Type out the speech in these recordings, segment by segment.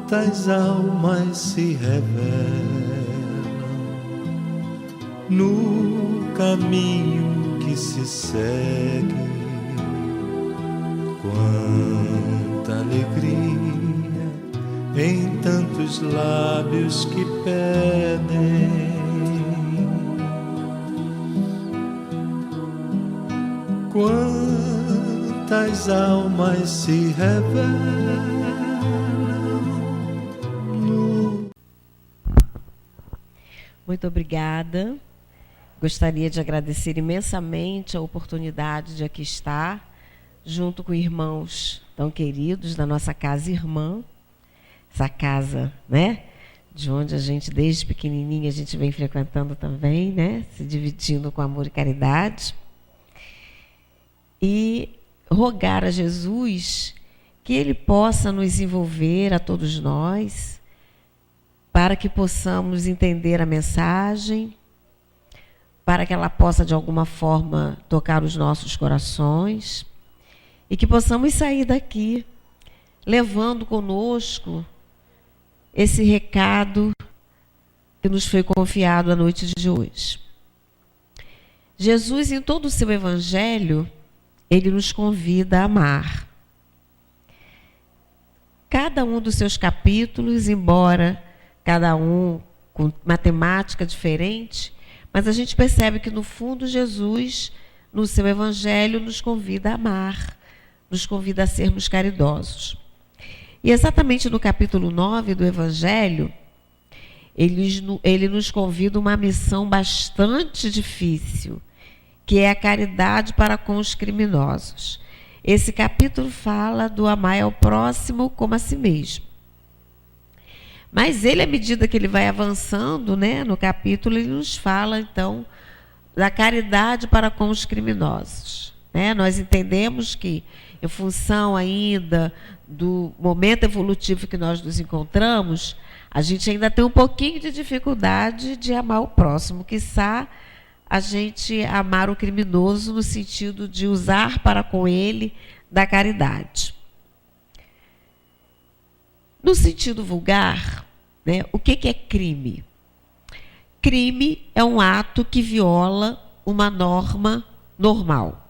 Quantas almas se revelam no caminho que se segue, quanta alegria em tantos lábios que pedem, quantas almas se revelam no... Muito obrigada. Gostaria de agradecer imensamente a oportunidade de aqui estar, junto com irmãos tão queridos da nossa casa irmã, essa casa, né, de onde a gente, desde pequenininha, a gente vem frequentando também, né, se dividindo com amor e caridade. E rogar a Jesus que Ele possa nos envolver a todos nós, para que possamos entender a mensagem, para que ela possa, de alguma forma, tocar os nossos corações e que possamos sair daqui levando conosco esse recado que nos foi confiado a noite de hoje. Jesus, em todo o seu evangelho, Ele nos convida a amar. Cada um dos seus capítulos, embora cada um com matemática diferente, mas a gente percebe que, no fundo, Jesus, no seu evangelho, nos convida a amar, nos convida a sermos caridosos. E exatamente no capítulo 9 do evangelho, ele nos convida a uma missão bastante difícil, que é a caridade para com os criminosos. Esse capítulo fala do amar ao próximo como a si mesmo. Mas ele, à medida que ele vai avançando, né, no capítulo, ele nos fala, então, da caridade para com os criminosos. Né? Nós entendemos que, em função ainda do momento evolutivo que nós nos encontramos, a gente ainda tem um pouquinho de dificuldade de amar o próximo, quiçá a gente amar o criminoso no sentido de usar para com ele da caridade. No sentido vulgar, né, o que é crime? Crime é um ato que viola uma norma normal.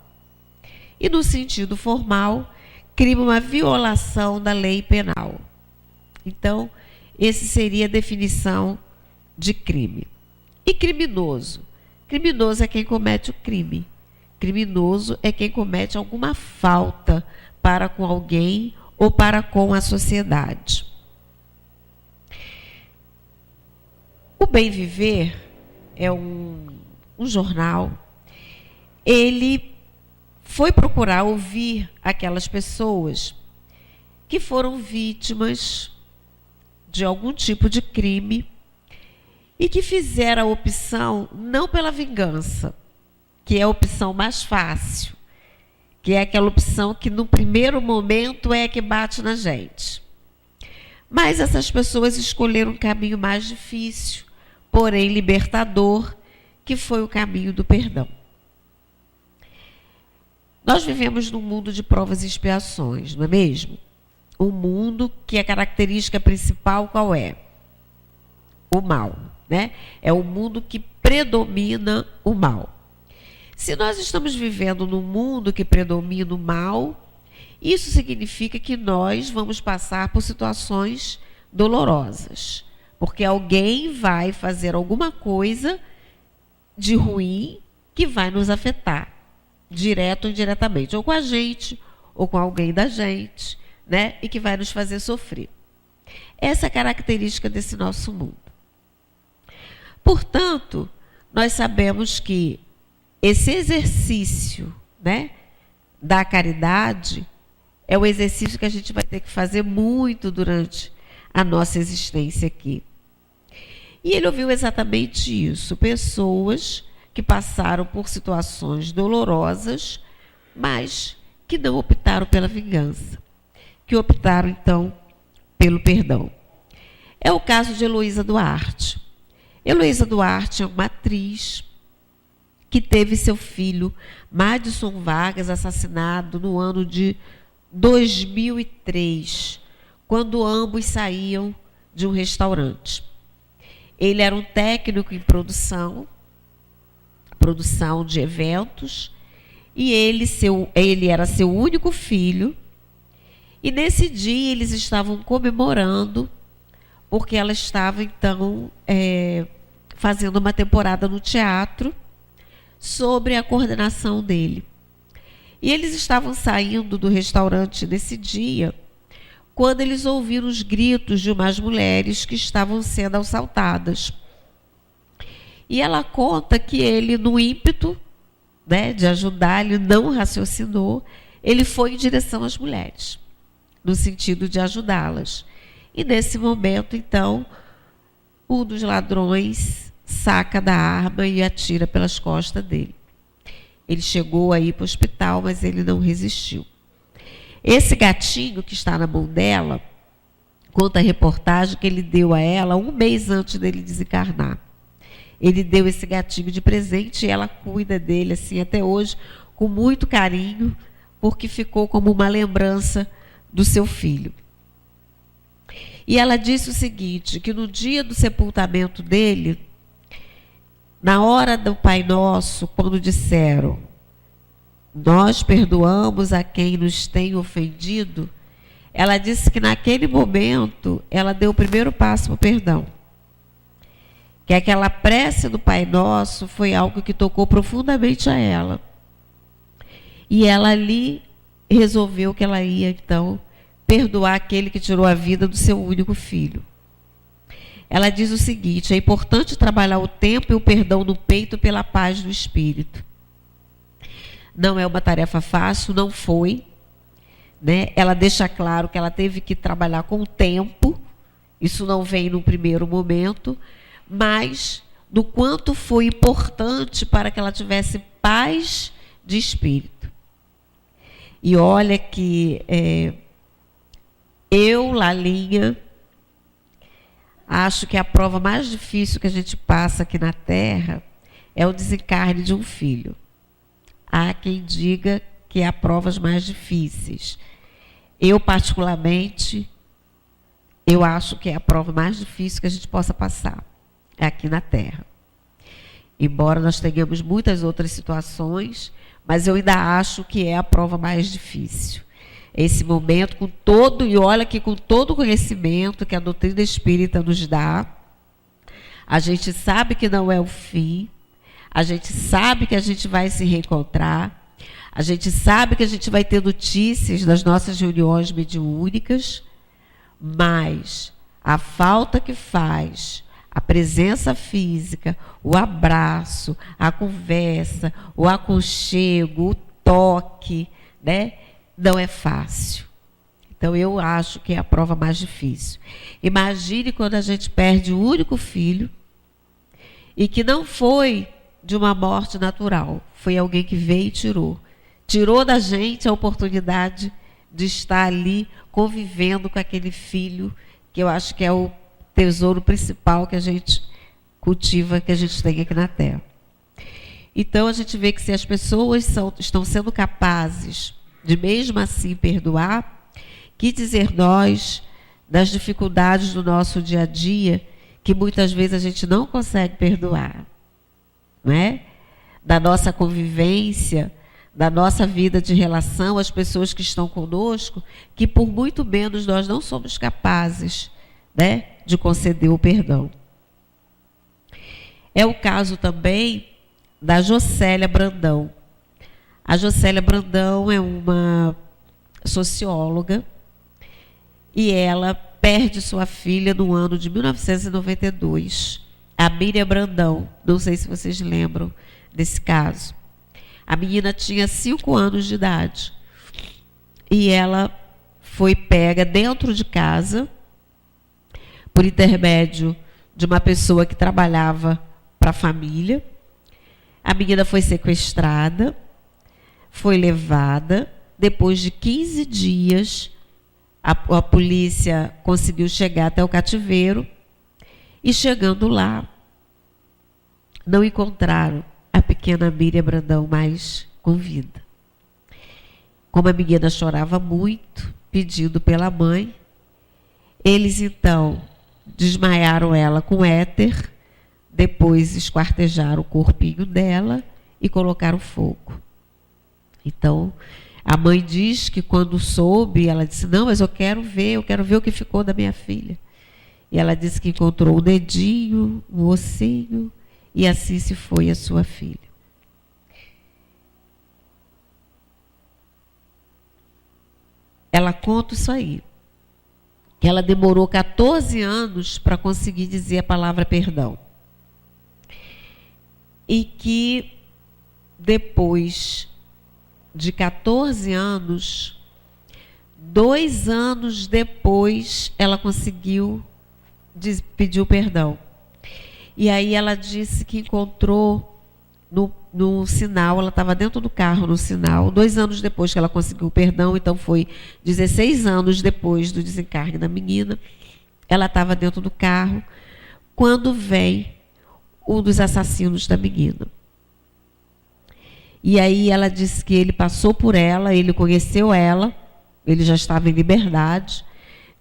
E no sentido formal, crime é uma violação da lei penal. Então, essa seria a definição de crime. E criminoso? Criminoso é quem comete o crime. Criminoso é quem comete alguma falta para com alguém ou para com a sociedade. O Bem Viver é um jornal. Ele foi procurar ouvir aquelas pessoas que foram vítimas de algum tipo de crime e que fizeram a opção não pela vingança, que é a opção mais fácil, que é aquela opção que no primeiro momento é que bate na gente. Mas essas pessoas escolheram um caminho mais difícil, porém libertador, que foi o caminho do perdão. Nós vivemos num mundo de provas e expiações, não é mesmo? Um mundo que a característica principal qual é? O mal, né? É um mundo que predomina o mal. Se nós estamos vivendo num mundo que predomina o mal, isso significa que nós vamos passar por situações dolorosas, porque alguém vai fazer alguma coisa de ruim que vai nos afetar, direto ou indiretamente, ou com a gente, ou com alguém da gente, né? E que vai nos fazer sofrer. Essa é a característica desse nosso mundo. Portanto, nós sabemos que esse exercício, né, da caridade é o exercício que a gente vai ter que fazer muito durante a nossa existência aqui. E ele ouviu exatamente isso, pessoas que passaram por situações dolorosas, mas que não optaram pela vingança, que optaram, então, pelo perdão. É o caso de Heloísa Duarte. Heloísa Duarte é uma atriz que teve seu filho, Madison Vargas, assassinado no ano de 2003, quando ambos saíam de um restaurante. Ele era um técnico em produção de eventos, e ele era seu único filho. E nesse dia eles estavam comemorando, porque ela estava então fazendo uma temporada no teatro sobre a coordenação dele. E eles estavam saindo do restaurante nesse dia, quando eles ouviram os gritos de umas mulheres que estavam sendo assaltadas. E ela conta que ele, no ímpeto, né, de ajudar, ele não raciocinou, ele foi em direção às mulheres, no sentido de ajudá-las. E nesse momento, então, um dos ladrões saca da arma e atira pelas costas dele. Ele chegou a ir para o hospital, mas ele não resistiu. Esse gatinho que está na mão dela, conta a reportagem que ele deu a ela 1 mês antes dele desencarnar. Ele deu esse gatinho de presente e ela cuida dele assim até hoje, com muito carinho, porque ficou como uma lembrança do seu filho. E ela disse o seguinte, que no dia do sepultamento dele, na hora do Pai Nosso, quando disseram: nós perdoamos a quem nos tem ofendido, ela disse que naquele momento ela deu o primeiro passo para o perdão. Que aquela prece do Pai Nosso foi algo que tocou profundamente a ela. E ela ali resolveu que ela ia então perdoar aquele que tirou a vida do seu único filho. Ela diz o seguinte: é importante trabalhar o tempo e o perdão no peito pela paz do espírito. Não é uma tarefa fácil, não foi, né? Ela deixa claro que ela teve que trabalhar com o tempo, isso não vem no primeiro momento, mas do quanto foi importante para que ela tivesse paz de espírito. E olha que eu, Lalinha, acho que a prova mais difícil que a gente passa aqui na Terra é o desencarne de um filho. Há quem diga que há provas mais difíceis. Eu, particularmente, eu acho que é a prova mais difícil que a gente possa passar aqui na Terra. Embora nós tenhamos muitas outras situações, mas eu ainda acho que é a prova mais difícil. Esse momento, com todo, e olha que com todo o conhecimento que a doutrina espírita nos dá, a gente sabe que não é o fim, a gente sabe que a gente vai se reencontrar, a gente sabe que a gente vai ter notícias das nossas reuniões mediúnicas, mas a falta que faz a presença física, o abraço, a conversa, o aconchego, o toque, né? Não é fácil. Então, eu acho que é a prova mais difícil. Imagine quando a gente perde o único filho e que não foi de uma morte natural. Foi alguém que veio e tirou. Tirou da gente a oportunidade de estar ali convivendo com aquele filho, que eu acho que é o tesouro principal que a gente cultiva, que a gente tem aqui na Terra. Então, a gente vê que se as pessoas estão sendo capazes de mesmo assim perdoar, que dizer nós das dificuldades do nosso dia a dia, que muitas vezes a gente não consegue perdoar, não é? Da nossa convivência, da nossa vida de relação, as pessoas que estão conosco, que por muito menos nós não somos capazes, né, de conceder o perdão. É o caso também da Jocélia Brandão. A Jocélia Brandão é uma socióloga e ela perde sua filha no ano de 1992, a Miriam Brandão. Não sei se vocês lembram desse caso. A menina tinha 5 anos de idade e ela foi pega dentro de casa por intermédio de uma pessoa que trabalhava para a família. A menina foi sequestrada, foi levada. Depois de 15 dias, a polícia conseguiu chegar até o cativeiro e, chegando lá, não encontraram a pequena Miriam Brandão mais com vida. Como a menina chorava muito, pedindo pela mãe, Eles, então, desmaiaram ela com éter, depois esquartejaram o corpinho dela e colocaram fogo. Então, a mãe diz que quando soube, ela disse, não, mas eu quero ver o que ficou da minha filha. E ela disse que encontrou um dedinho, um ossinho, e assim se foi a sua filha. Ela conta isso aí, que ela demorou 14 anos para conseguir dizer a palavra perdão. E que depois de 14 anos, 2 anos depois, ela conseguiu pedir o perdão. E aí ela disse que encontrou no sinal, ela estava dentro do carro no sinal, 2 anos depois que ela conseguiu o perdão, então foi 16 anos depois do desencarne da menina, ela estava dentro do carro, quando vem um dos assassinos da menina. E aí ela disse que ele passou por ela, ele conheceu ela, ele já estava em liberdade,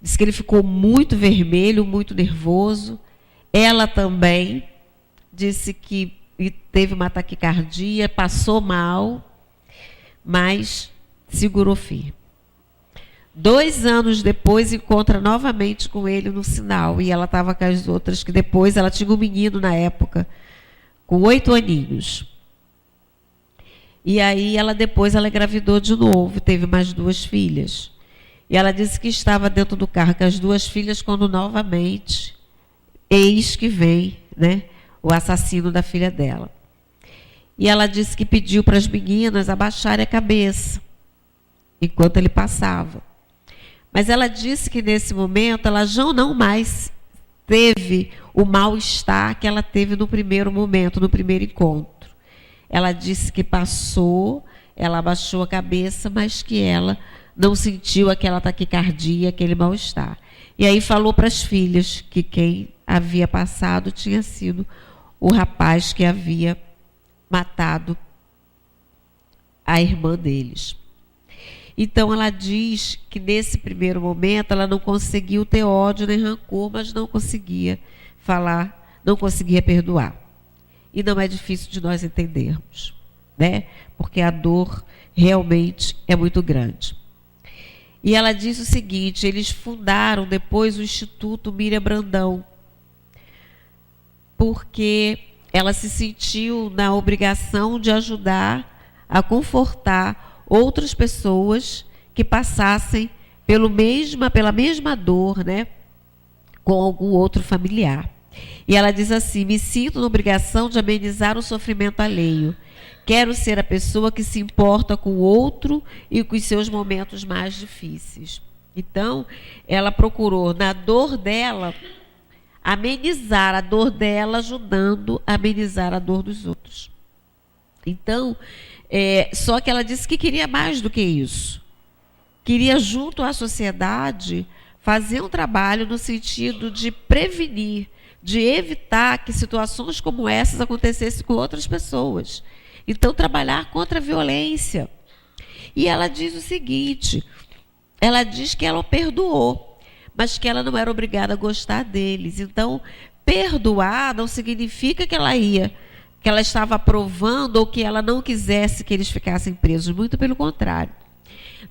disse que ele ficou muito vermelho, muito nervoso. Ela também disse que teve uma taquicardia, passou mal, mas segurou firme. 2 anos depois, encontra novamente com ele no sinal, e ela estava com as outras, que depois ela tinha um menino na época, com 8 aninhos. E aí depois ela engravidou de novo, teve mais 2 filhas. E ela disse que estava dentro do carro com as 2 filhas, quando novamente, eis que vem, né, o assassino da filha dela. E ela disse que pediu para as meninas abaixarem a cabeça, enquanto ele passava. Mas ela disse que nesse momento ela já não mais teve o mal-estar que ela teve no primeiro momento, no primeiro encontro. Ela disse que passou, ela abaixou a cabeça, mas que ela não sentiu aquela taquicardia, aquele mal-estar. E aí falou para as filhas que quem havia passado tinha sido o rapaz que havia matado a irmã deles. Então ela diz que nesse primeiro momento ela não conseguiu ter ódio nem rancor, mas não conseguia falar, não conseguia perdoar. E não é difícil de nós entendermos, né? Porque a dor realmente é muito grande. E ela diz o seguinte, eles fundaram depois o Instituto Miriam Brandão, porque ela se sentiu na obrigação de ajudar a confortar outras pessoas que passassem pela mesma dor, né, com algum outro familiar. E ela diz assim, me sinto na obrigação de amenizar o sofrimento alheio. Quero ser a pessoa que se importa com o outro e com os seus momentos mais difíceis. Então, ela procurou, na dor dela, amenizar a dor dela, ajudando a amenizar a dor dos outros. Então, só que ela disse que queria mais do que isso. Queria, junto à sociedade, fazer um trabalho no sentido de prevenir, de evitar que situações como essas acontecessem com outras pessoas. Então, trabalhar contra a violência. E ela diz o seguinte, ela diz que ela o perdoou, mas que ela não era obrigada a gostar deles. Então, perdoar não significa que ela estava aprovando ou que ela não quisesse que eles ficassem presos, muito pelo contrário.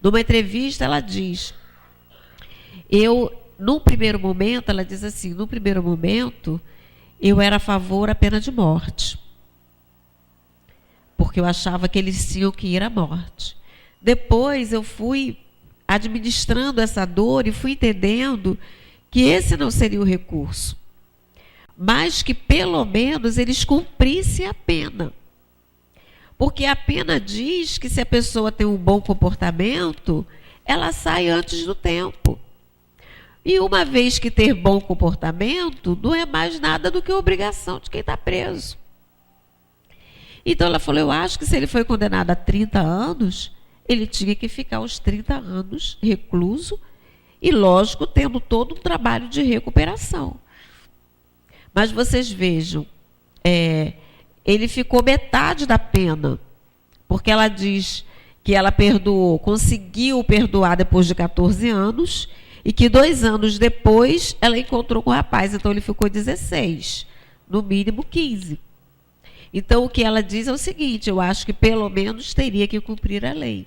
Numa entrevista, ela diz, no primeiro momento, ela diz assim, no primeiro momento, eu era a favor da pena de morte, porque eu achava que eles tinham que ir à morte. Depois eu fui administrando essa dor e fui entendendo que esse não seria o recurso, mas que pelo menos eles cumprissem a pena. Porque a pena diz que se a pessoa tem um bom comportamento, ela sai antes do tempo. E uma vez que ter bom comportamento, não é mais nada do que obrigação de quem está preso. Então ela falou, eu acho que se ele foi condenado a 30 anos, ele tinha que ficar os 30 anos recluso e, lógico, tendo todo um trabalho de recuperação. Mas vocês vejam, ele ficou metade da pena, porque ela diz que ela perdoou, conseguiu perdoar depois de 14 anos, e que 2 anos depois ela encontrou com o rapaz, então ele ficou 16, no mínimo 15. Então o que ela diz é o seguinte: eu acho que pelo menos teria que cumprir a lei,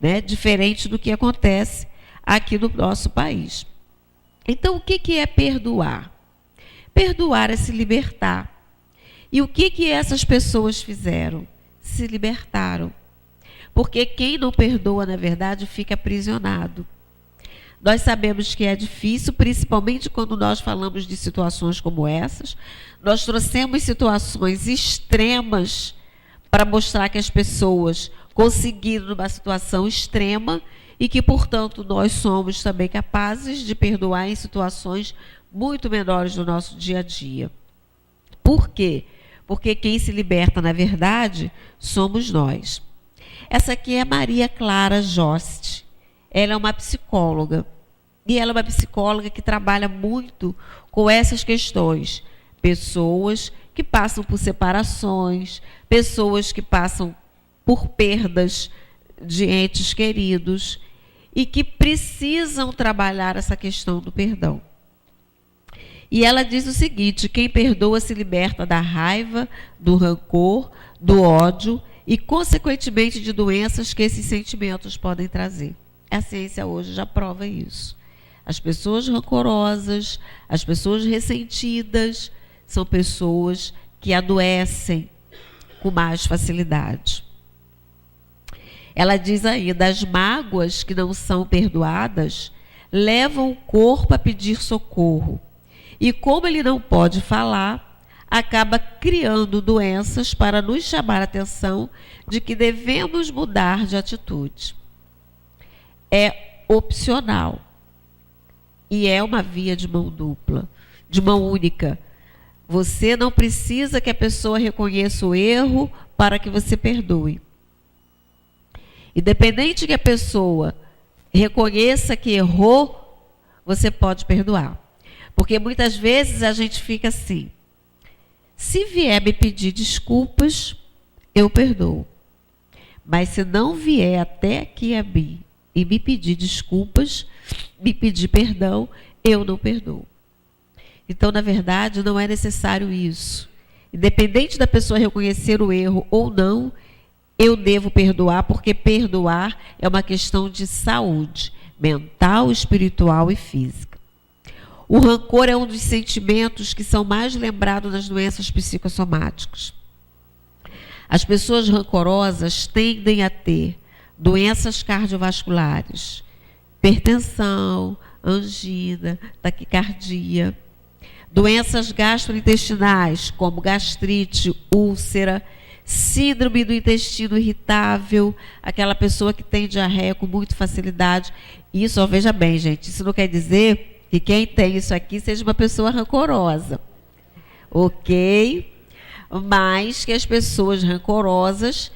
né? Diferente do que acontece aqui no nosso país. Então o que é perdoar? Perdoar é se libertar. E o que essas pessoas fizeram? Se libertaram. Porque quem não perdoa, na verdade, fica aprisionado. Nós sabemos que é difícil, principalmente quando nós falamos de situações como essas. Nós trouxemos situações extremas para mostrar que as pessoas conseguiram numa situação extrema e que, portanto, nós somos também capazes de perdoar em situações muito menores do nosso dia a dia. Por quê? Porque quem se liberta, na verdade, somos nós. Essa aqui é Maria Clara Jost. Ela é uma psicóloga. E ela é uma psicóloga que trabalha muito com essas questões. Pessoas que passam por separações, pessoas que passam por perdas de entes queridos e que precisam trabalhar essa questão do perdão. E ela diz o seguinte: quem perdoa se liberta da raiva, do rancor, do ódio e, consequentemente, de doenças que esses sentimentos podem trazer. A ciência hoje já prova isso. As pessoas rancorosas, as pessoas ressentidas, são pessoas que adoecem com mais facilidade. Ela diz ainda: as mágoas que não são perdoadas levam o corpo a pedir socorro. E como ele não pode falar, acaba criando doenças para nos chamar a atenção de que devemos mudar de atitude. É opcional. E é uma via de mão dupla, de mão única. Você não precisa que a pessoa reconheça o erro para que você perdoe. Independente que a pessoa reconheça que errou, você pode perdoar. Porque muitas vezes a gente fica assim: se vier me pedir desculpas, eu perdoo. Mas se não vier até aqui a mim e me pedir desculpas, me pedir perdão, eu não perdoo. Então, na verdade, não é necessário isso. Independente da pessoa reconhecer o erro ou não, eu devo perdoar, porque perdoar é uma questão de saúde mental, espiritual e física. O rancor é um dos sentimentos que são mais lembrados nas doenças psicossomáticas. As pessoas rancorosas tendem a ter doenças cardiovasculares, hipertensão, angina, taquicardia, doenças gastrointestinais, como gastrite, úlcera, síndrome do intestino irritável, aquela pessoa que tem diarreia com muita facilidade. Isso, ó, veja bem, gente, isso não quer dizer que quem tem isso aqui seja uma pessoa rancorosa, ok? Mas que as pessoas rancorosas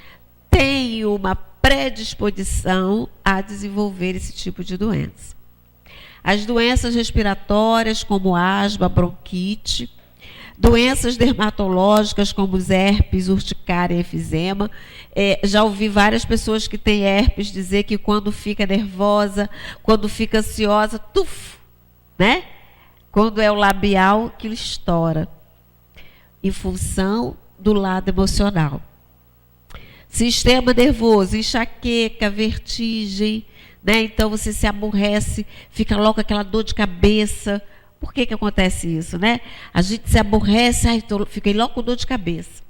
têm uma predisposição a desenvolver esse tipo de doença. As doenças respiratórias, como asma, bronquite, doenças dermatológicas, como os herpes, urticária e efizema. Já ouvi várias pessoas que têm herpes dizer que quando fica nervosa, quando fica ansiosa, né? Quando é o labial, aquilo estoura, em função do lado emocional. Sistema nervoso, enxaqueca, vertigem, né? Então você se aborrece, fica logo aquela dor de cabeça. Por que acontece isso, né? A gente se aborrece, fiquei logo com dor de cabeça.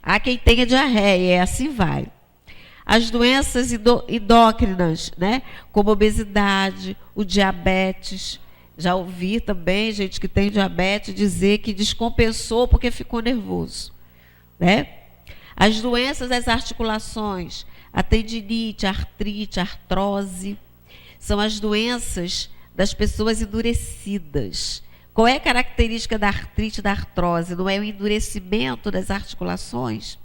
Há quem tenha diarreia, assim vai. As doenças endócrinas, né? Como obesidade, o diabetes. Já ouvi também gente que tem diabetes dizer que descompensou porque ficou nervoso, né? As doenças das articulações, a tendinite, a artrite, a artrose, são as doenças das pessoas endurecidas. Qual é a característica da artrite e da artrose? Não é o endurecimento das articulações?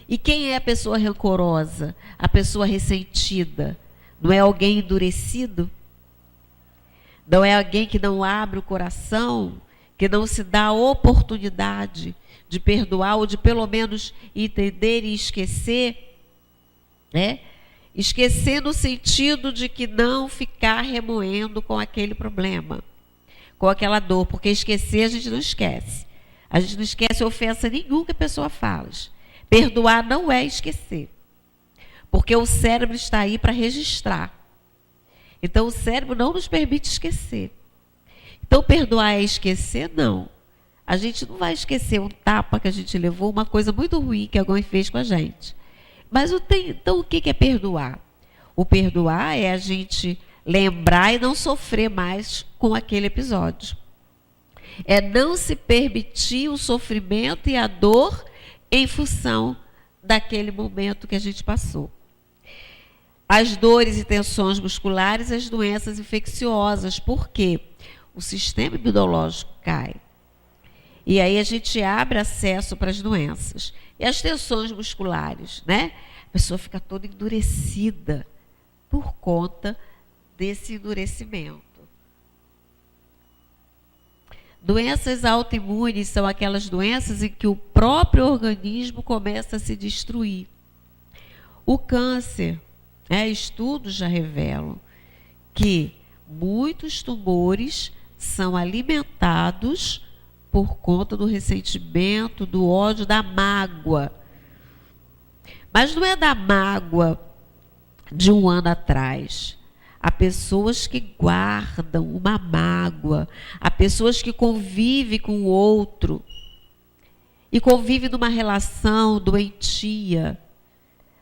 E quem é a pessoa rancorosa? A pessoa ressentida? Não é alguém endurecido? Não é alguém que não abre o coração, que não se dá a oportunidade de perdoar ou de pelo menos entender e esquecer, né? Esquecer no sentido de que não ficar remoendo com aquele problema, com aquela dor, porque esquecer a gente não esquece. A gente não esquece ofensa nenhuma que a pessoa faz. Perdoar não é esquecer, porque o cérebro está aí para registrar. Então o cérebro não nos permite esquecer. Então perdoar é esquecer? Não. A gente não vai esquecer um tapa que a gente levou, uma coisa muito ruim que alguém fez com a gente. Mas então o que é perdoar? O perdoar é a gente lembrar e não sofrer mais com aquele episódio. É não se permitir o sofrimento e a dor em função daquele momento que a gente passou. As dores e tensões musculares, as doenças infecciosas. Por quê? O sistema imunológico cai. E aí a gente abre acesso para as doenças. E as tensões musculares, né? A pessoa fica toda endurecida por conta desse endurecimento. Doenças autoimunes são aquelas doenças em que o próprio organismo começa a se destruir. O câncer, estudos já revelam que muitos tumores são alimentados por conta do ressentimento, do ódio, da mágoa. Mas não é da mágoa de um ano atrás. Há pessoas que guardam uma mágoa, há pessoas que convivem com o outro e convivem numa relação doentia,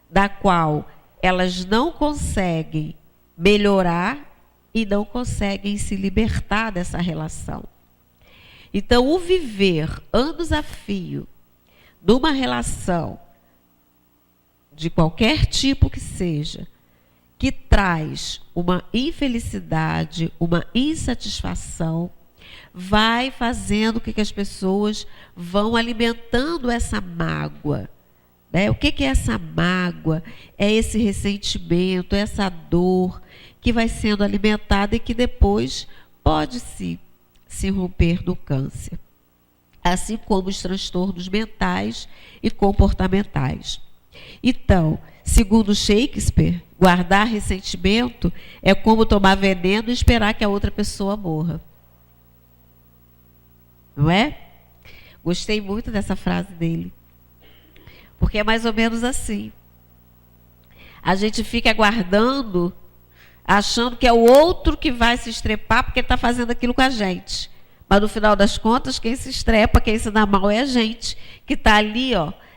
da qual elas não conseguem melhorar e não conseguem se libertar dessa relação. Então, o viver anos a fio numa relação de qualquer tipo que seja, que traz uma infelicidade, uma insatisfação, vai fazendo com que as pessoas vão alimentando essa mágoa. O que é essa mágoa? É esse ressentimento, essa dor que vai sendo alimentada e que depois pode se romper no câncer. Assim como os transtornos mentais e comportamentais. Então, segundo Shakespeare, guardar ressentimento é como tomar veneno e esperar que a outra pessoa morra. Não é? Gostei muito dessa frase dele. Porque é mais ou menos assim. A gente fica aguardando, achando que é o outro que vai se estrepar porque ele está fazendo aquilo com a gente. Mas no final das contas, quem se estrepa, quem se dá mal é a gente, que está ali,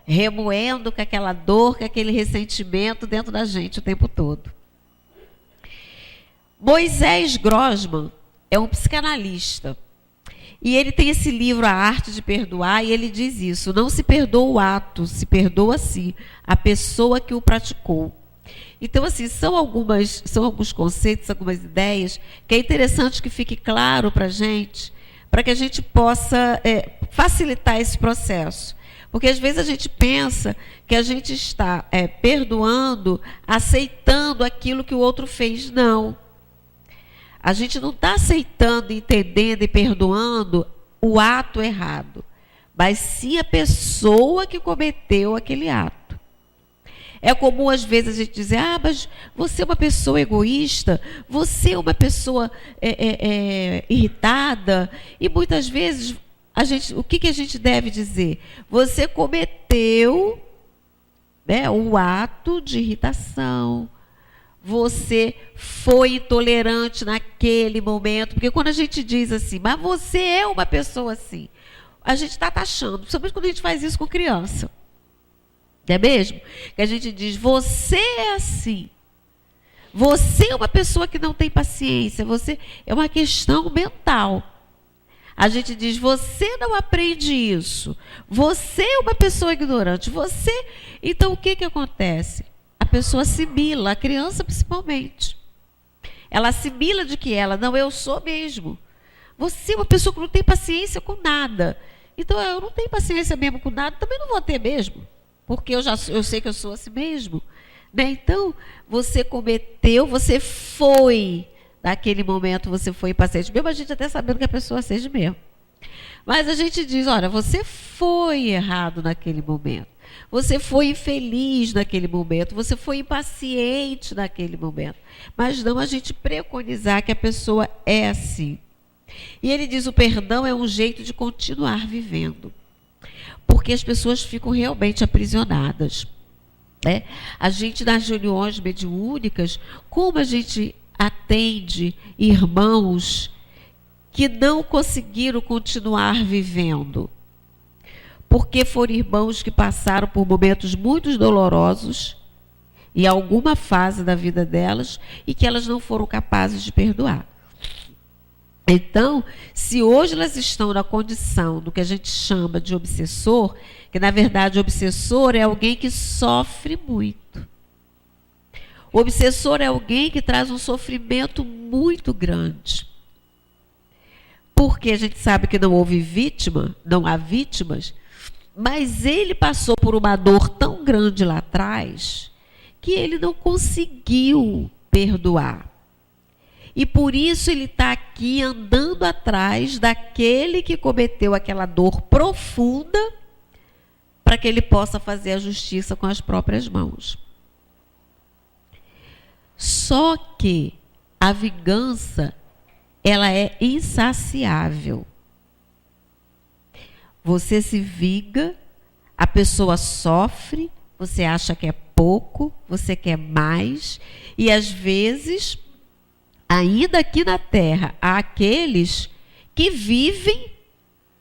remoendo com aquela dor, com aquele ressentimento dentro da gente o tempo todo. Moisés Grossman é um psicanalista. E ele tem esse livro, A Arte de Perdoar, e ele diz isso: não se perdoa o ato, se perdoa sim a pessoa que o praticou. Então, assim, são alguns conceitos, algumas ideias que é interessante que fique claro para que a gente possa facilitar esse processo. Porque às vezes a gente pensa que a gente está perdoando, aceitando aquilo que o outro fez. Não. A gente não está aceitando, entendendo e perdoando o ato errado, mas sim a pessoa que cometeu aquele ato. É comum às vezes a gente dizer: mas você é uma pessoa egoísta, você é uma pessoa irritada, e muitas vezes o que a gente deve dizer? Você cometeu o ato de irritação, você foi intolerante naquele momento, porque quando a gente diz assim, mas você é uma pessoa assim, a gente está taxando, principalmente quando a gente faz isso com criança. Não é mesmo? Que a gente diz, você é assim. Você é uma pessoa que não tem paciência, você é uma questão mental. A gente diz, você não aprende isso. Você é uma pessoa ignorante. Então, o que acontece? A pessoa assimila, a criança principalmente. Ela assimila de que eu sou mesmo. Você é uma pessoa que não tem paciência com nada. Então, eu não tenho paciência mesmo com nada, também não vou ter mesmo. Porque eu sei que eu sou assim mesmo. Então, você cometeu, você foi, naquele momento você foi impaciente. Mesmo a gente até sabendo que a pessoa seja mesmo. Mas a gente diz, olha, você foi errado naquele momento. Você foi infeliz naquele momento, você foi impaciente naquele momento. Mas não a gente preconizar que a pessoa é assim. E ele diz: o perdão é um jeito de continuar vivendo. Porque as pessoas ficam realmente aprisionadas. A gente, nas reuniões mediúnicas, como a gente atende irmãos que não conseguiram continuar vivendo? Porque foram irmãos que passaram por momentos muito dolorosos em alguma fase da vida delas e que elas não foram capazes de perdoar. Então, se hoje elas estão na condição do que a gente chama de obsessor, que na verdade o obsessor é alguém que sofre muito. O obsessor é alguém que traz um sofrimento muito grande. Porque a gente sabe que não houve vítima, não há vítimas, mas ele passou por uma dor tão grande lá atrás que ele não conseguiu perdoar. E por isso ele está aqui andando atrás daquele que cometeu aquela dor profunda para que ele possa fazer a justiça com as próprias mãos. Só que a vingança, ela é insaciável. Você se vinga, a pessoa sofre, você acha que é pouco, você quer mais, e às vezes, ainda aqui na Terra, há aqueles que vivem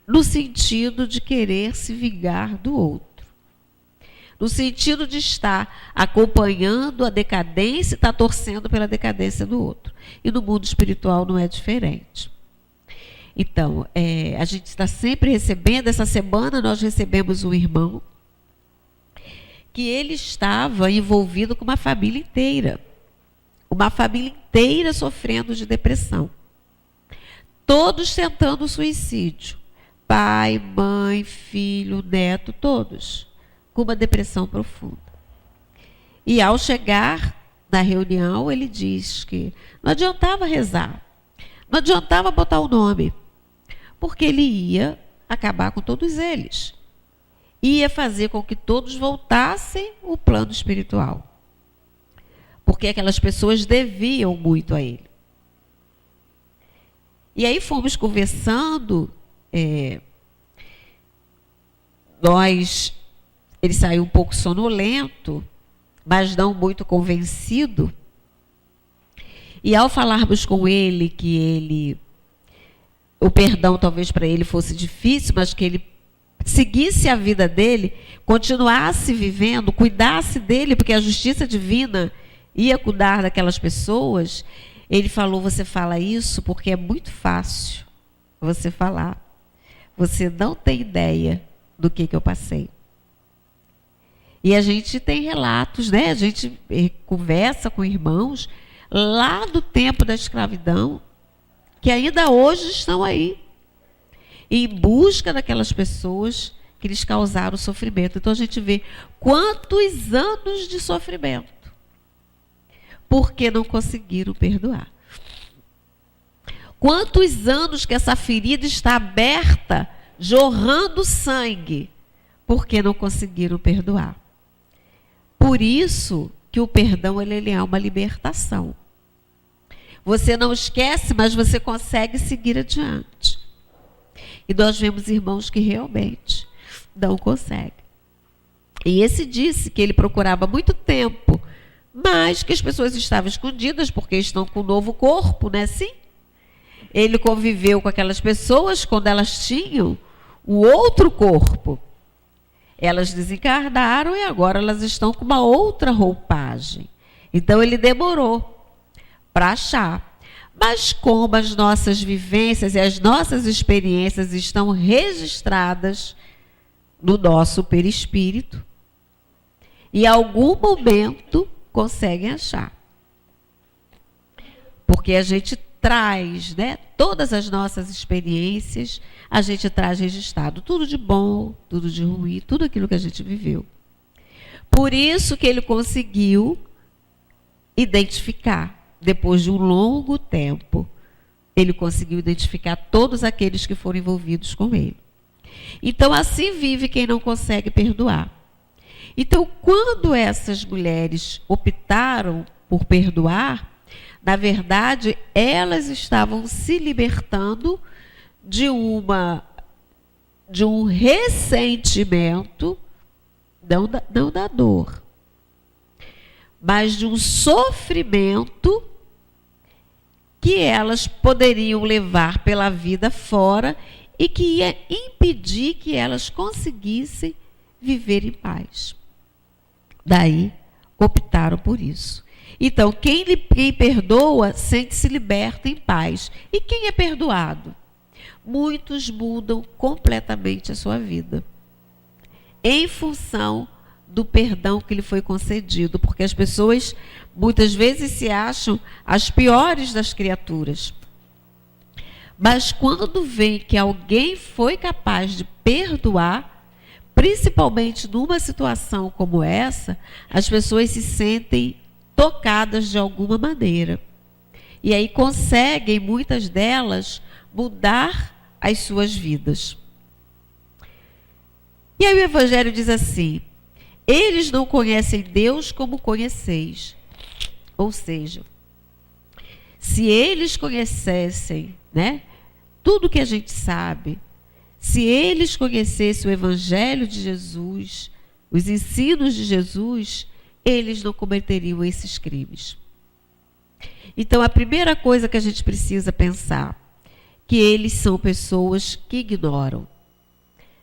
no sentido de querer se vingar do outro. No sentido de estar acompanhando a decadência e estar torcendo pela decadência do outro. E no mundo espiritual não é diferente. Então, a gente está sempre recebendo, essa semana nós recebemos um irmão que ele estava envolvido com uma família inteira. Uma família inteira sofrendo de depressão. Todos tentando suicídio. Pai, mãe, filho, neto, todos. Com uma depressão profunda. E ao chegar na reunião, ele diz que não adiantava rezar. Não adiantava botar o nome. Porque ele ia acabar com todos eles. Ia fazer com que todos voltassem ao plano espiritual. Porque aquelas pessoas deviam muito a ele. E aí fomos conversando, ele saiu um pouco sonolento, mas não muito convencido. E ao falarmos com ele que o perdão talvez para ele fosse difícil, mas que ele seguisse a vida dele, continuasse vivendo, cuidasse dele, porque a justiça divina ia cuidar daquelas pessoas, ele falou: você fala isso porque é muito fácil você falar. Você não tem ideia do que eu passei. E a gente tem relatos, né? A gente conversa com irmãos lá do tempo da escravidão, que ainda hoje estão aí, em busca daquelas pessoas que lhes causaram sofrimento. Então a gente vê quantos anos de sofrimento, porque não conseguiram perdoar. Quantos anos que essa ferida está aberta, jorrando sangue, porque não conseguiram perdoar. Por isso que o perdão ele é uma libertação. Você não esquece, mas você consegue seguir adiante. E nós vemos irmãos que realmente não conseguem. E esse disse que ele procurava há muito tempo, mas que as pessoas estavam escondidas porque estão com um novo corpo, não é assim? Ele conviveu com aquelas pessoas quando elas tinham o outro corpo. Elas desencarnaram e agora elas estão com uma outra roupagem. Então ele demorou para achar. Mas como as nossas vivências e as nossas experiências estão registradas no nosso perispírito, em algum momento conseguem achar. Porque a gente traz, né, todas as nossas experiências, a gente traz registrado tudo de bom, tudo de ruim, tudo aquilo que a gente viveu. Por isso que ele conseguiu identificar, depois de um longo tempo, ele conseguiu identificar todos aqueles que foram envolvidos com ele. Então assim vive quem não consegue perdoar. Então, quando essas mulheres optaram por perdoar, na verdade, elas estavam se libertando de um ressentimento, não da dor, mas de um sofrimento que elas poderiam levar pela vida fora e que ia impedir que elas conseguissem viver em paz. Daí, optaram por isso. Então, quem perdoa sente-se liberto em paz. E quem é perdoado? Muitos mudam completamente a sua vida em função do perdão que lhe foi concedido, porque as pessoas muitas vezes se acham as piores das criaturas. Mas quando vê que alguém foi capaz de perdoar, principalmente numa situação como essa, as pessoas se sentem tocadas de alguma maneira. E aí conseguem, muitas delas, mudar as suas vidas. E aí o Evangelho diz assim: eles não conhecem Deus como conheceis. Ou seja, se eles conhecessem, né, tudo que a gente sabe, se eles conhecessem o Evangelho de Jesus, os ensinos de Jesus, eles não cometeriam esses crimes. Então, a primeira coisa que a gente precisa pensar, que eles são pessoas que ignoram.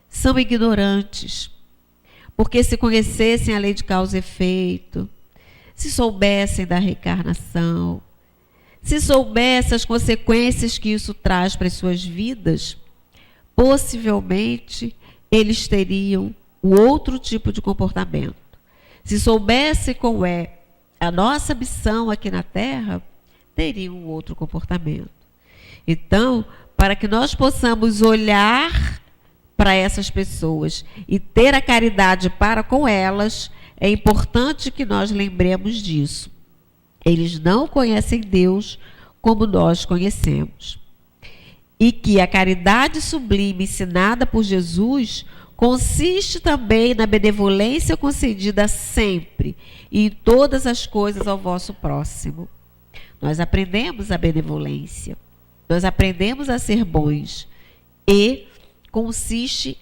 São ignorantes. Porque se conhecessem a lei de causa e efeito, se soubessem da reencarnação, se soubessem as consequências que isso traz para as suas vidas, possivelmente eles teriam um outro tipo de comportamento. Se soubessem qual é a nossa missão aqui na Terra, teriam um outro comportamento. Então, para que nós possamos olhar para essas pessoas e ter a caridade para com elas, é importante que nós lembremos disso. Eles não conhecem Deus como nós conhecemos. E que a caridade sublime ensinada por Jesus consiste também na benevolência concedida sempre e em todas as coisas ao vosso próximo. Nós aprendemos a benevolência, nós aprendemos a ser bons e consiste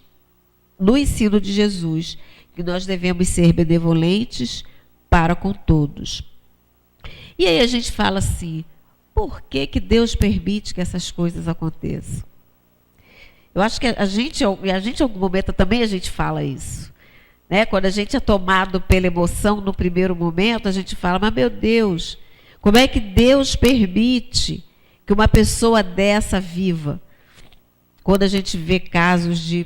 no ensino de Jesus, que nós devemos ser benevolentes para com todos. E aí a gente fala assim: por que Deus permite que essas coisas aconteçam? Eu acho que a gente em algum momento também a gente fala isso, né? Quando a gente é tomado pela emoção no primeiro momento, a gente fala: mas meu Deus, como é que Deus permite que uma pessoa dessa viva? Quando a gente vê casos de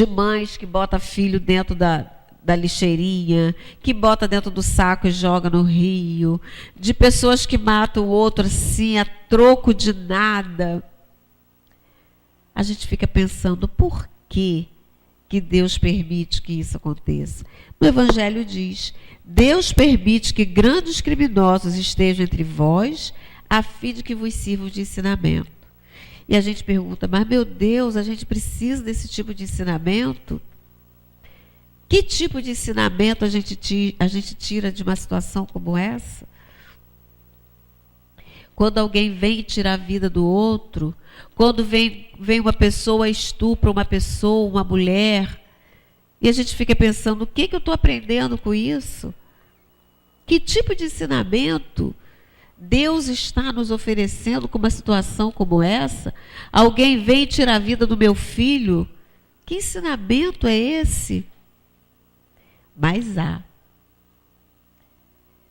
mães que botam filho dentro da lixeirinha, que bota dentro do saco e joga no rio, de pessoas que matam o outro assim a troco de nada. A gente fica pensando: por que Deus permite que isso aconteça? No Evangelho diz: Deus permite que grandes criminosos estejam entre vós, a fim de que vos sirvam de ensinamento. E a gente pergunta: mas meu Deus, a gente precisa desse tipo de ensinamento? Que tipo de ensinamento a gente tira de uma situação como essa? Quando alguém vem tirar a vida do outro, quando vem uma pessoa, estupra uma pessoa, uma mulher, e a gente fica pensando: o que eu estou aprendendo com isso? Que tipo de ensinamento Deus está nos oferecendo com uma situação como essa? Alguém vem tirar a vida do meu filho? Que ensinamento é esse? Mas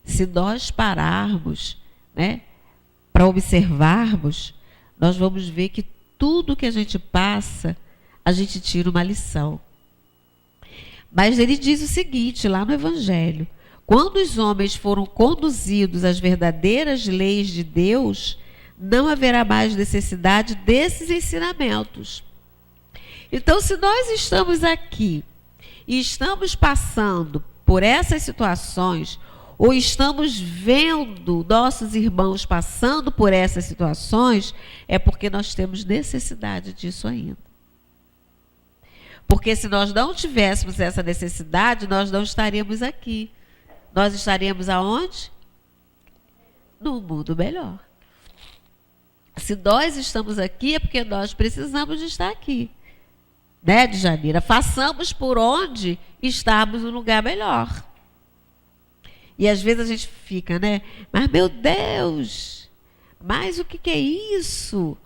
se nós pararmos, né, para observarmos, nós vamos ver que tudo que a gente passa, a gente tira uma lição. Mas ele diz o seguinte, lá no Evangelho: quando os homens foram conduzidos às verdadeiras leis de Deus, não haverá mais necessidade desses ensinamentos. Então, se nós estamos aqui e estamos passando por essas situações, ou estamos vendo nossos irmãos passando por essas situações, é porque nós temos necessidade disso ainda. Porque se nós não tivéssemos essa necessidade, nós não estaríamos aqui. Nós estaríamos aonde? Num mundo melhor. Se nós estamos aqui, é porque nós precisamos de estar aqui. Né, Djanira? Façamos por onde estarmos num lugar melhor. E às vezes a gente fica, né? Mas, meu Deus, mas o que é isso?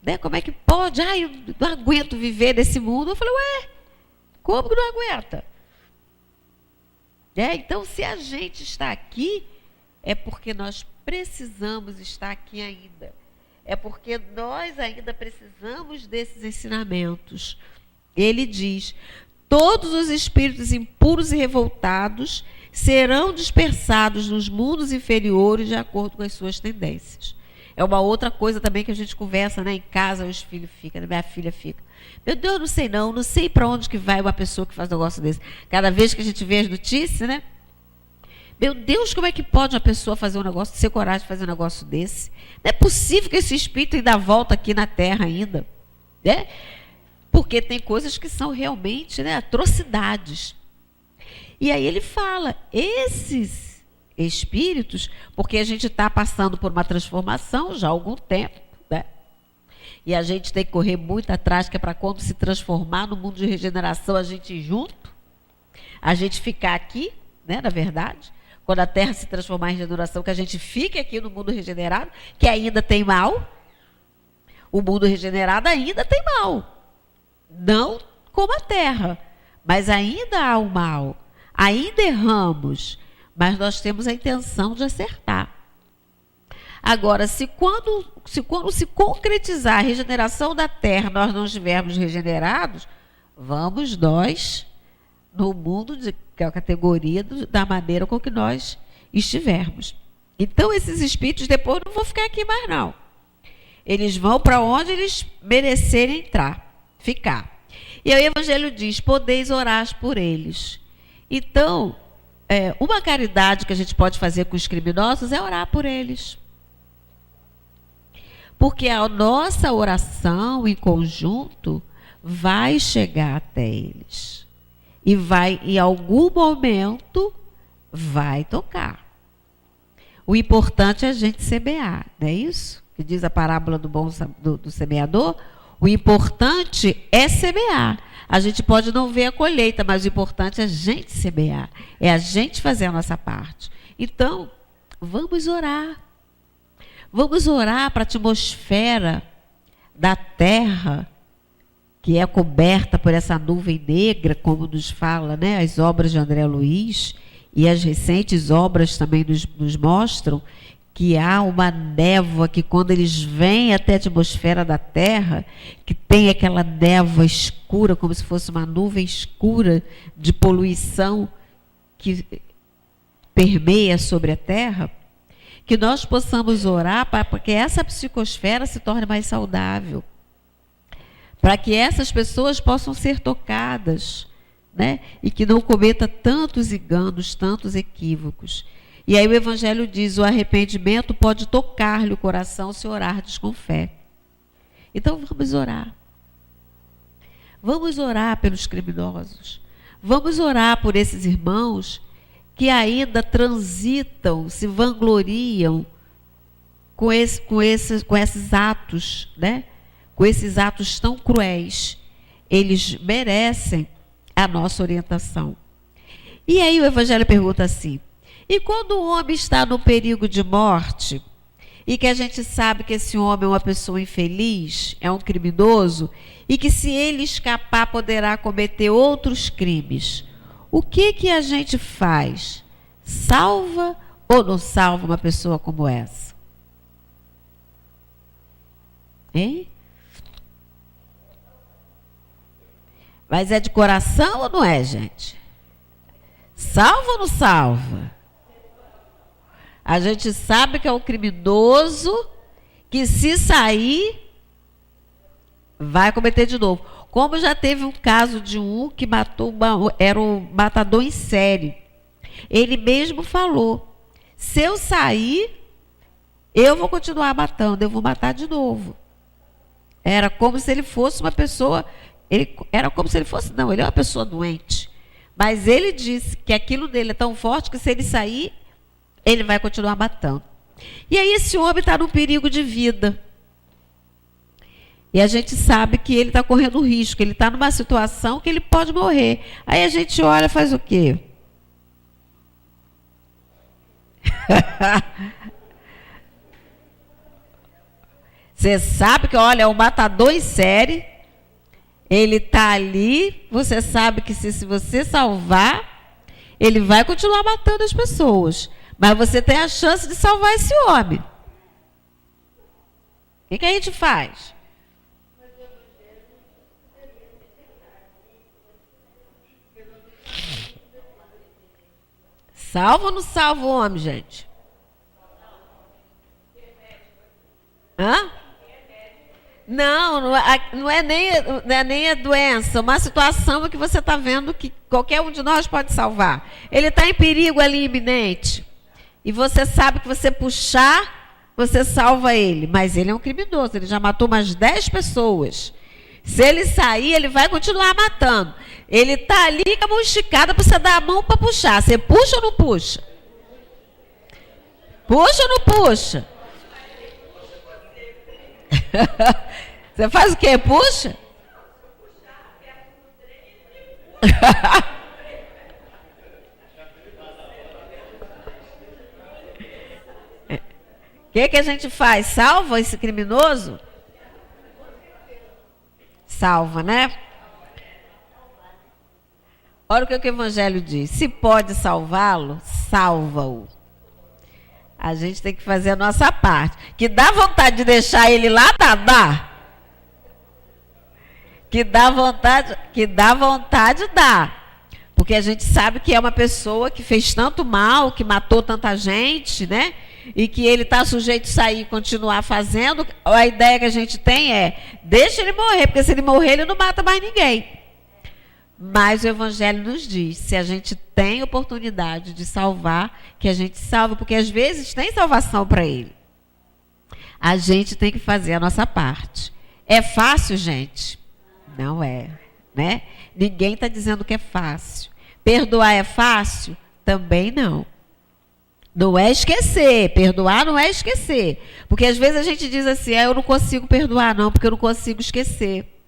Né? Como é que pode? Ai, eu não aguento viver nesse mundo. Eu falei, ué, como que não aguenta? Então, se a gente está aqui, é porque nós precisamos estar aqui ainda. É porque nós ainda precisamos desses ensinamentos. Ele diz, todos os espíritos impuros e revoltados serão dispersados nos mundos inferiores de acordo com as suas tendências. É uma outra coisa também que a gente conversa, né? Em casa, os filhos ficam, minha filha fica. Meu Deus, não sei para onde que vai uma pessoa que faz um negócio desse. Cada vez que a gente vê as notícias, né? Meu Deus, como é que pode uma pessoa fazer um negócio, ter coragem de fazer um negócio desse? Não é possível que esse espírito ainda volta aqui na Terra ainda, né? Porque tem coisas que são realmente, né, atrocidades. E aí ele fala, esses espíritos, porque a gente está passando por uma transformação já há algum tempo, né? E a gente tem que correr muito atrás, que é para quando se transformar no mundo de regeneração, a gente ir junto, a gente ficar aqui, né, na verdade, quando a Terra se transformar em regeneração, que a gente fique aqui no mundo regenerado, que ainda tem mal, o mundo regenerado ainda tem mal. Não como a Terra, mas ainda há o mal, ainda erramos, mas nós temos a intenção de acertar. Agora, se quando se concretizar a regeneração da Terra, nós não estivermos regenerados, vamos nós no mundo, que é a categoria da maneira com que nós estivermos. Então, esses espíritos depois não vão ficar aqui mais não. Eles vão para onde eles merecerem ficar. E aí o Evangelho diz, podeis orar por eles. Então, uma caridade que a gente pode fazer com os criminosos é orar por eles. Porque a nossa oração em conjunto vai chegar até eles. E vai, em algum momento, vai tocar. O importante é a gente semear, não é isso? Que diz a parábola do semeador. O importante é semear. A gente pode não ver a colheita, mas o importante é a gente semear. É a gente fazer a nossa parte. Então, vamos orar. Vamos orar para a atmosfera da terra, que é coberta por essa nuvem negra, como nos fala, né, as obras de André Luiz, e as recentes obras também nos mostram que há uma névoa que quando eles vêm até a atmosfera da Terra, que tem aquela névoa escura, como se fosse uma nuvem escura de poluição que permeia sobre a Terra, que nós possamos orar para que essa psicosfera se torne mais saudável, para que essas pessoas possam ser tocadas, né? E que não cometa tantos enganos, tantos equívocos. E aí o Evangelho diz, o arrependimento pode tocar-lhe o coração se orardes com fé. Então vamos orar. Vamos orar pelos criminosos. Vamos orar por esses irmãos que ainda transitam, se vangloriam com esses atos, né? Com esses atos tão cruéis. Eles merecem a nossa orientação. E aí o Evangelho pergunta assim, e quando o homem está no perigo de morte, e que a gente sabe que esse homem é uma pessoa infeliz, é um criminoso, e que se ele escapar poderá cometer outros crimes, o que a gente faz? Salva ou não salva uma pessoa como essa? Hein? Mas é de coração ou não é, gente? Salva ou não salva? A gente sabe que é um criminoso que, se sair, vai cometer de novo. Como já teve um caso de um que era um matador em série. Ele mesmo falou, se eu sair, eu vou continuar matando, eu vou matar de novo. Era como se ele fosse uma pessoa Ele era como se ele fosse, não, ele é uma pessoa doente. Mas ele disse que aquilo dele é tão forte que se ele sair, ele vai continuar matando. E aí esse homem está num perigo de vida. E a gente sabe que ele está correndo risco, ele está numa situação que ele pode morrer. Aí a gente olha e faz o quê? Você sabe que, olha, é um matador em série, ele está ali, você sabe que se você salvar, ele vai continuar matando as pessoas. Mas você tem a chance de salvar esse homem. O que a gente faz? Salva ou não salva o homem, gente? Hã? Não é nem a doença, uma situação que você está vendo que qualquer um de nós pode salvar. Ele está em perigo ali iminente. E você sabe que você puxar, você salva ele. Mas ele é um criminoso, ele já matou umas 10 pessoas. Se ele sair, ele vai continuar matando. Ele está ali com a mão esticada para você dar a mão para puxar. Você puxa ou não puxa? Puxa ou não puxa? Você faz o quê? Puxa? O que a gente faz? Salva esse criminoso? Salva, né? Olha o que o Evangelho diz. Se pode salvá-lo, salva-o. A gente tem que fazer a nossa parte. Que dá vontade de deixar ele lá, dá. Que dá vontade, dá. Porque a gente sabe que é uma pessoa que fez tanto mal, que matou tanta gente, né? E que ele está sujeito a sair e continuar fazendo. A ideia que a gente tem é, deixa ele morrer, porque se ele morrer, ele não mata mais ninguém. Mas o Evangelho nos diz, se a gente tem oportunidade de salvar, que a gente salva, porque às vezes tem salvação para ele. A gente tem que fazer a nossa parte. É fácil, gente? Não é, né? Ninguém está dizendo que é fácil. Perdoar é fácil? Também não. Não é esquecer, perdoar não é esquecer. Porque às vezes a gente diz assim, eu não consigo perdoar não, porque eu não consigo esquecer.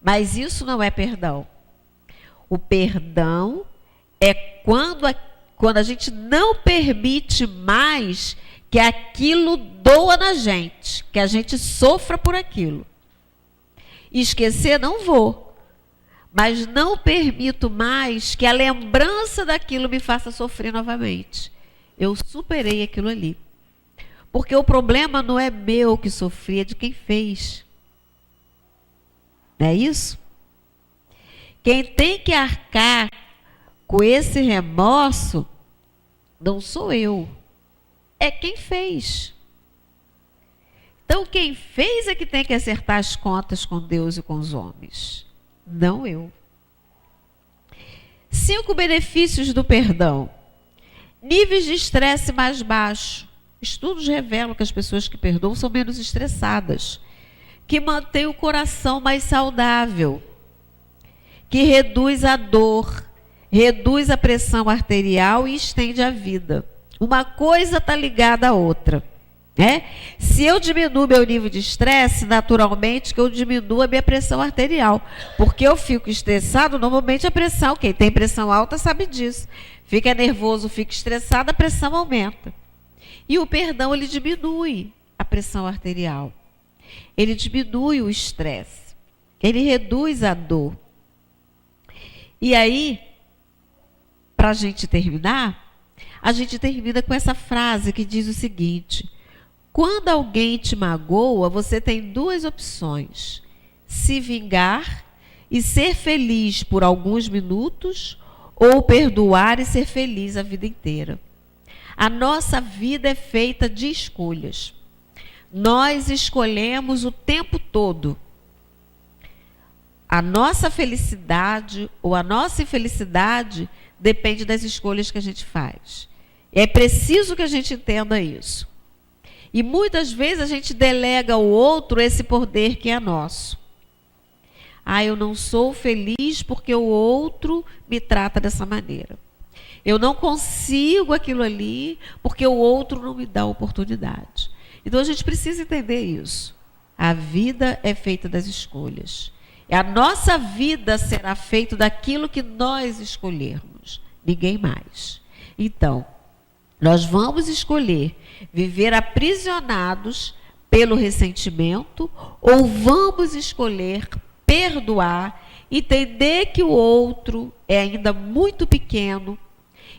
Mas isso não é perdão. O perdão é quando a gente não permite mais que aquilo doa na gente, que a gente sofra por aquilo. Esquecer não vou, mas não permito mais que a lembrança daquilo me faça sofrer novamente. Eu superei aquilo ali. Porque o problema não é meu que sofri, é de quem fez. Não é isso? Quem tem que arcar com esse remorso não sou eu. É quem fez. Então, quem fez é que tem que acertar as contas com Deus e com os homens. Não eu. 5 benefícios do perdão. Níveis de estresse mais baixo. Estudos revelam que as pessoas que perdoam são menos estressadas, que mantêm o coração mais saudável, que reduz a dor, reduz a pressão arterial e estende a vida. Uma coisa está ligada à outra, né? Se eu diminuo meu nível de estresse, naturalmente que eu diminuo a minha pressão arterial, porque eu fico estressado, normalmente a pressão, quem tem pressão alta sabe disso. Fica nervoso, fica estressado, a pressão aumenta. E o perdão, ele diminui a pressão arterial. Ele diminui o estresse. Ele reduz a dor. E aí, para a gente terminar, a gente termina com essa frase que diz o seguinte: quando alguém te magoa, você tem 2 opções: se vingar e ser feliz por alguns minutos, ou perdoar e ser feliz a vida inteira. A nossa vida é feita de escolhas. Nós escolhemos o tempo todo. A nossa felicidade ou a nossa infelicidade depende das escolhas que a gente faz. É preciso que a gente entenda isso. E muitas vezes a gente delega ao outro esse poder que é nosso. Ah, eu não sou feliz porque o outro me trata dessa maneira. Eu não consigo aquilo ali porque o outro não me dá oportunidade. Então a gente precisa entender isso. A vida é feita das escolhas. A nossa vida será feita daquilo que nós escolhermos, ninguém mais. Então, nós vamos escolher viver aprisionados pelo ressentimento ou vamos escolher perdoar, entender que o outro é ainda muito pequeno,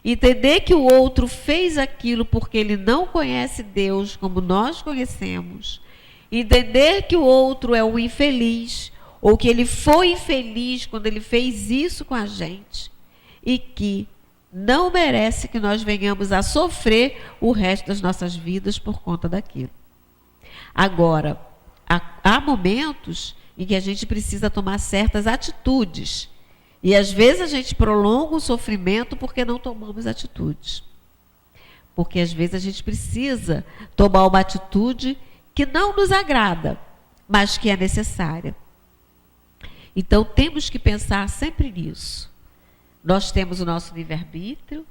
entender que o outro fez aquilo porque ele não conhece Deus como nós conhecemos, entender que o outro é um infeliz, ou que ele foi infeliz quando ele fez isso com a gente, e que não merece que nós venhamos a sofrer o resto das nossas vidas por conta daquilo. Agora, há momentos em que a gente precisa tomar certas atitudes, e às vezes a gente prolonga o sofrimento porque não tomamos atitudes. Porque às vezes a gente precisa tomar uma atitude que não nos agrada, mas que é necessária. Então temos que pensar sempre nisso. Nós temos o nosso livre-arbítrio,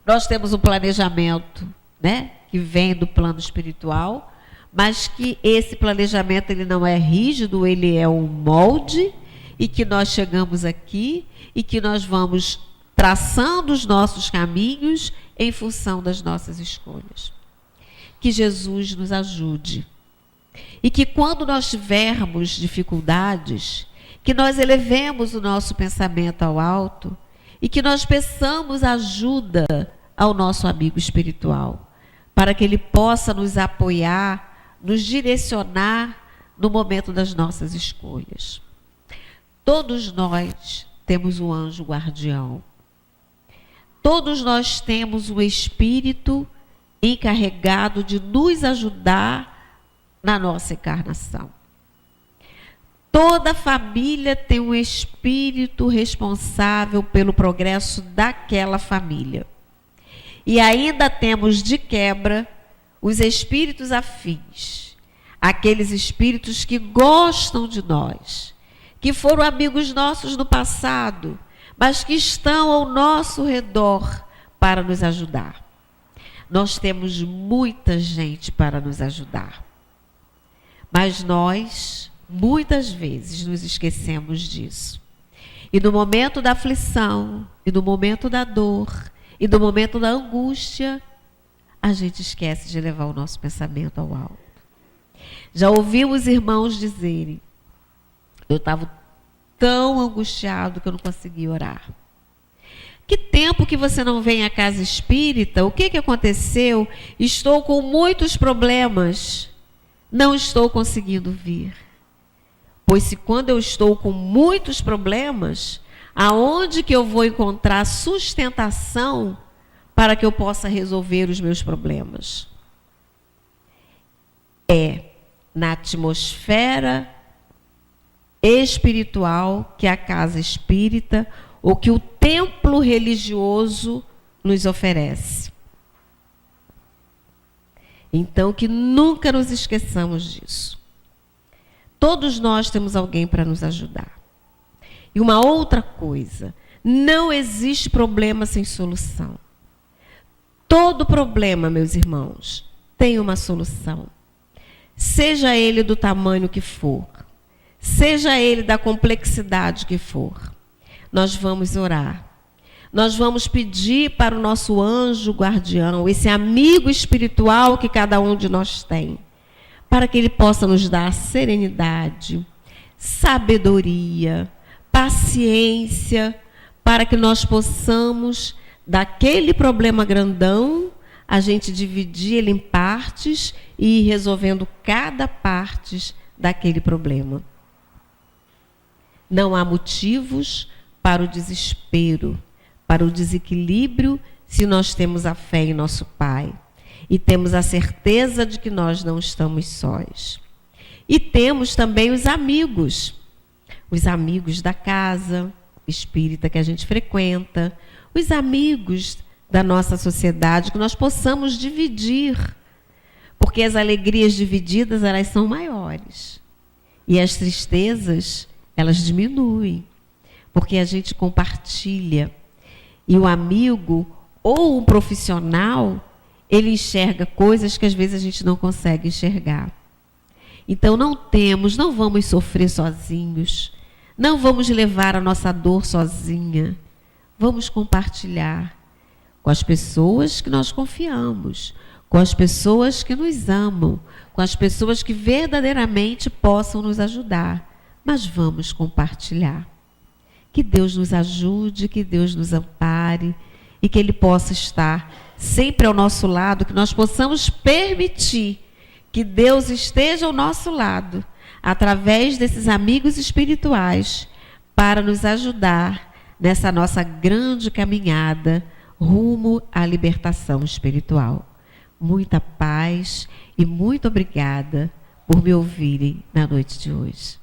nós temos um planejamento, né, que vem do plano espiritual, mas que esse planejamento ele não é rígido, ele é um molde, e que nós chegamos aqui e que nós vamos traçando os nossos caminhos em função das nossas escolhas. Que Jesus nos ajude. E que quando nós tivermos dificuldades, que nós elevemos o nosso pensamento ao alto e que nós peçamos ajuda ao nosso amigo espiritual, para que ele possa nos apoiar, nos direcionar no momento das nossas escolhas. Todos nós temos um anjo guardião. Todos nós temos um espírito encarregado de nos ajudar na nossa encarnação. Toda família tem um espírito responsável pelo progresso daquela família. E ainda temos de quebra os espíritos afins, aqueles espíritos que gostam de nós, que foram amigos nossos no passado, mas que estão ao nosso redor para nos ajudar. Nós temos muita gente para nos ajudar, mas nós, muitas vezes, nos esquecemos disso. E no momento da aflição, e no momento da dor, e no momento da angústia, a gente esquece de levar o nosso pensamento ao alto. Já ouvi os irmãos dizerem: eu estava tão angustiado que eu não conseguia orar. Que tempo que você não vem à casa espírita? O que aconteceu? Estou com muitos problemas. Não estou conseguindo vir. Pois se quando eu estou com muitos problemas, aonde que eu vou encontrar sustentação para que eu possa resolver os meus problemas? É na atmosfera espiritual que a casa espírita ou que o templo religioso nos oferece. Então, que nunca nos esqueçamos disso. Todos nós temos alguém para nos ajudar. E uma outra coisa, não existe problema sem solução. Todo problema, meus irmãos, tem uma solução. Seja ele do tamanho que for, seja ele da complexidade que for, nós vamos orar. Nós vamos pedir para o nosso anjo guardião, esse amigo espiritual que cada um de nós tem, para que ele possa nos dar serenidade, sabedoria, paciência, para que nós possamos, daquele problema grandão, a gente dividir ele em partes e ir resolvendo cada parte daquele problema. Não há motivos para o desespero, para o desequilíbrio, se nós temos a fé em nosso Pai e temos a certeza de que nós não estamos sós. E temos também os amigos da casa espírita que a gente frequenta, os amigos da nossa sociedade, que nós possamos dividir, porque as alegrias divididas, elas são maiores, e as tristezas, elas diminuem, porque a gente compartilha. E o amigo ou um profissional, ele enxerga coisas que às vezes a gente não consegue enxergar. Então não vamos sofrer sozinhos, não vamos levar a nossa dor sozinha. Vamos compartilhar com as pessoas que nós confiamos, com as pessoas que nos amam, com as pessoas que verdadeiramente possam nos ajudar. Mas vamos compartilhar. Que Deus nos ajude, que Deus nos ampare e que Ele possa estar sempre ao nosso lado, que nós possamos permitir que Deus esteja ao nosso lado, através desses amigos espirituais, para nos ajudar nessa nossa grande caminhada rumo à libertação espiritual. Muita paz e muito obrigada por me ouvirem na noite de hoje.